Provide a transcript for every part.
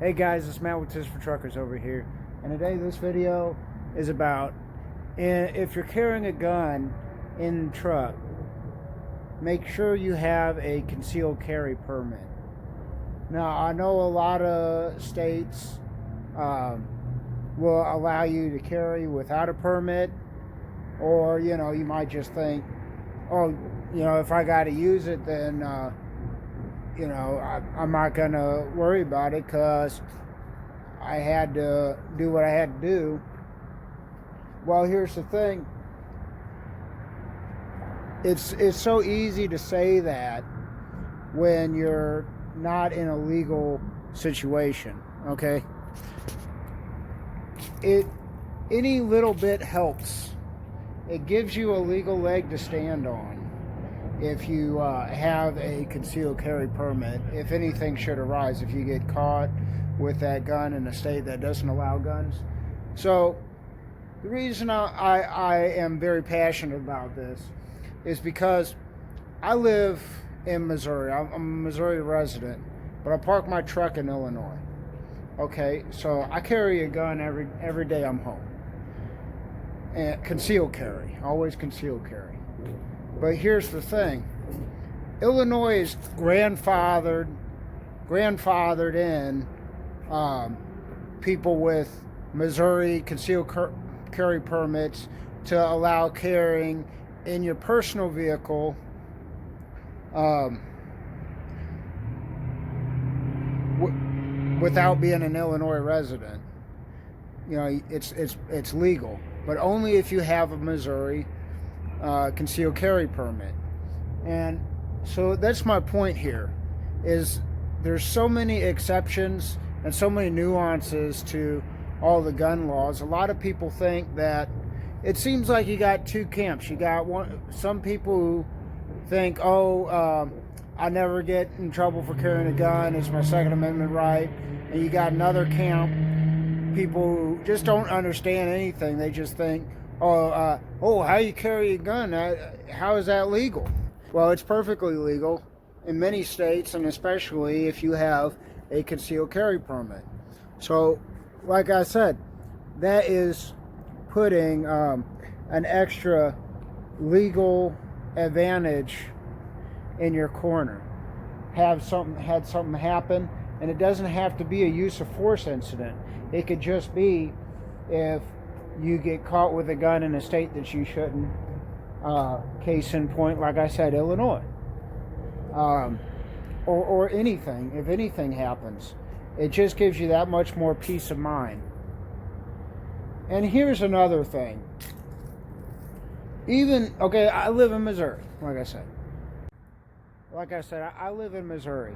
Hey guys, it's Matt with Tips for Truckers over here, and today this video is about if you're carrying a gun in the truck, make sure you have a concealed carry permit. Now, I know a lot of states will allow you to carry without a permit, or you might just think, oh, if I got to use it, then I'm not going to worry about it because I had to do what I had to do. Well, here's the thing. It's so easy to say that when you're not in a legal situation, okay? Any little bit helps. It gives you a legal leg to stand on if you have a concealed carry permit. If anything should arise, if you get caught with that gun in a state that doesn't allow guns. So the reason I am very passionate about this is because I live in Missouri. I'm a Missouri resident, but I park my truck in Illinois. Okay, so I carry a gun every day I'm home. And concealed carry, always concealed carry. But here's the thing. Illinois is grandfathered in people with Missouri concealed carry permits to allow carrying in your personal vehicle without being an Illinois resident. It's legal, but only if you have a Missouri concealed carry permit. And so that's my point here, is there's so many exceptions and so many nuances to all the gun laws. A lot of people think that it seems like you got two camps. You got some people who think, I never get in trouble for carrying a gun, it's my Second Amendment right. And you got another camp, people who just don't understand anything. They just think, how you carry a gun? How is that legal? Well, it's perfectly legal in many states, and especially if you have a concealed carry permit. So, like I said, that is putting an extra legal advantage in your corner. Had something happen, and it doesn't have to be a use of force incident. It could just be if you get caught with a gun in a state that you shouldn't. Case in point, like I said, Illinois. Or anything. If anything happens, it just gives you that much more peace of mind. And here's another thing. I live in Missouri, like I said. I live in Missouri.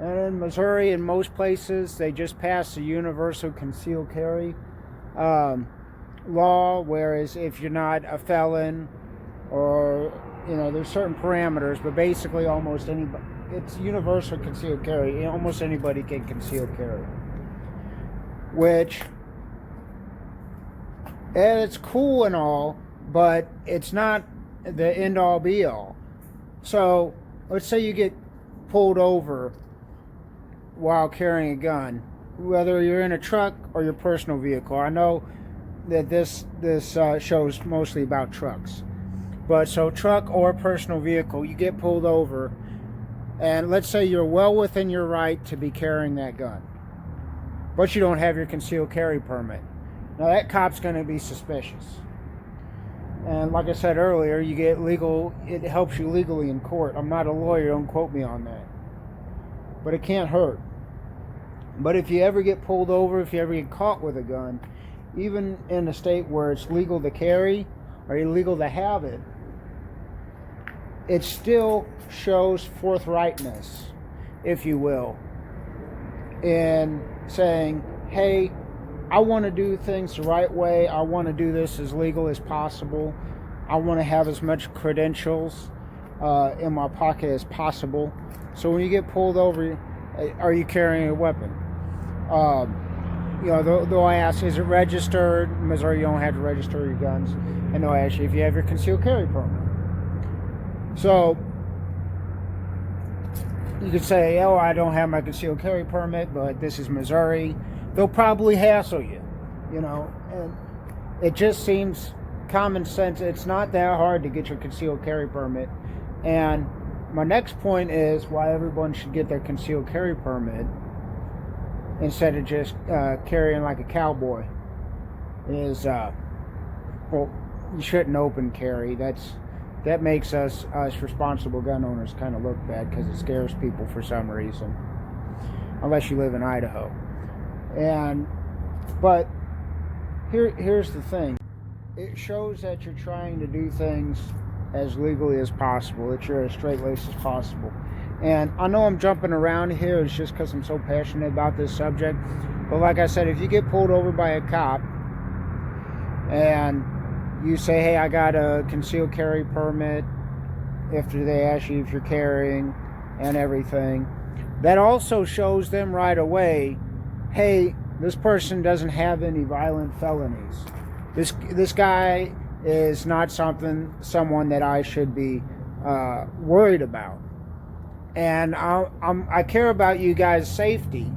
And in Missouri, in most places, they just passed the universal concealed carry law, whereas if you're not a felon, or there's certain parameters, but basically almost anybody, it's universal concealed carry. Almost anybody can conceal carry, which, and it's cool and all, but it's not the end all be all. So let's say you get pulled over while carrying a gun, whether you're in a truck or your personal vehicle. I know that this show is mostly about trucks, but so truck or personal vehicle, you get pulled over, and let's say you're well within your right to be carrying that gun, but you don't have your concealed carry permit. Now that cop's going to be suspicious, and like I said earlier, you get legal. It helps you legally in court. I'm not a lawyer, don't quote me on that, but it can't hurt. But if you ever get pulled over, if you ever get caught with a gun, even in a state where it's legal to carry or illegal to have it, it still shows forthrightness, if you will, in saying, hey, I want to do things the right way. I want to do this as legal as possible. I want to have as much credentials in my pocket as possible. So when you get pulled over, are you carrying a weapon? Though I ask, is it registered? In Missouri, you don't have to register your guns. And they'll ask you if you have your concealed carry permit. So you could say, oh, I don't have my concealed carry permit, but this is Missouri. They'll probably hassle you, you know. And it just seems common sense. It's not that hard to get your concealed carry permit. And my next point is why everyone should get their concealed carry permit instead of just carrying like a cowboy is, well, you shouldn't open carry. That makes us responsible gun owners kind of look bad because it scares people for some reason, unless you live in Idaho. But here's the thing: it shows that you're trying to do things as legally as possible, that you're as straight-laced as possible. And I know I'm jumping around here. It's just because I'm so passionate about this subject. But like I said, if you get pulled over by a cop and you say, hey, I got a concealed carry permit, after they ask you if you're carrying and everything, that also shows them right away, hey, this person doesn't have any violent felonies. This guy is not someone that I should be worried about. And I care about you guys' safety.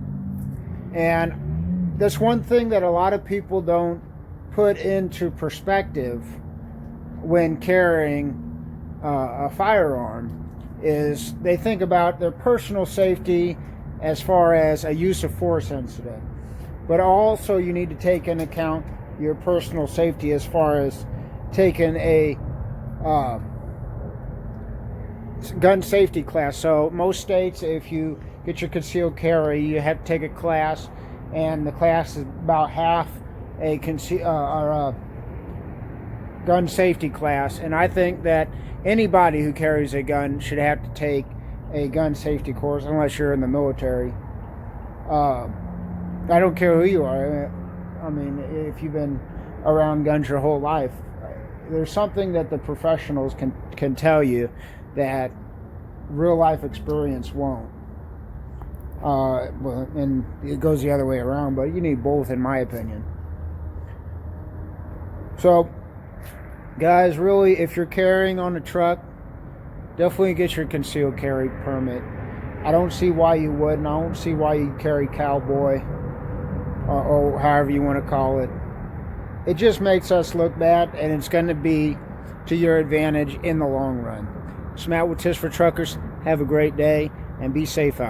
And that's one thing that a lot of people don't put into perspective when carrying a firearm, is they think about their personal safety as far as a use of force incident. But also you need to take into account your personal safety as far as taking a gun safety class. So most states, if you get your concealed carry, you have to take a class, and the class is about half a gun safety class. And I think that anybody who carries a gun should have to take a gun safety course, unless you're in the military. I don't care who you are. I mean, if you've been around guns your whole life, there's something that the professionals can tell you that real life experience won't. Well, and it goes the other way around, but you need both, in my opinion. So, guys, really, if you're carrying on a truck, definitely get your concealed carry permit. I don't see why you wouldn't. I don't see why you carry cowboy, or however you want to call it. It just makes us look bad, and it's going to be to your advantage in the long run. It's Matt with Tips for Truckers. Have a great day, and be safe out.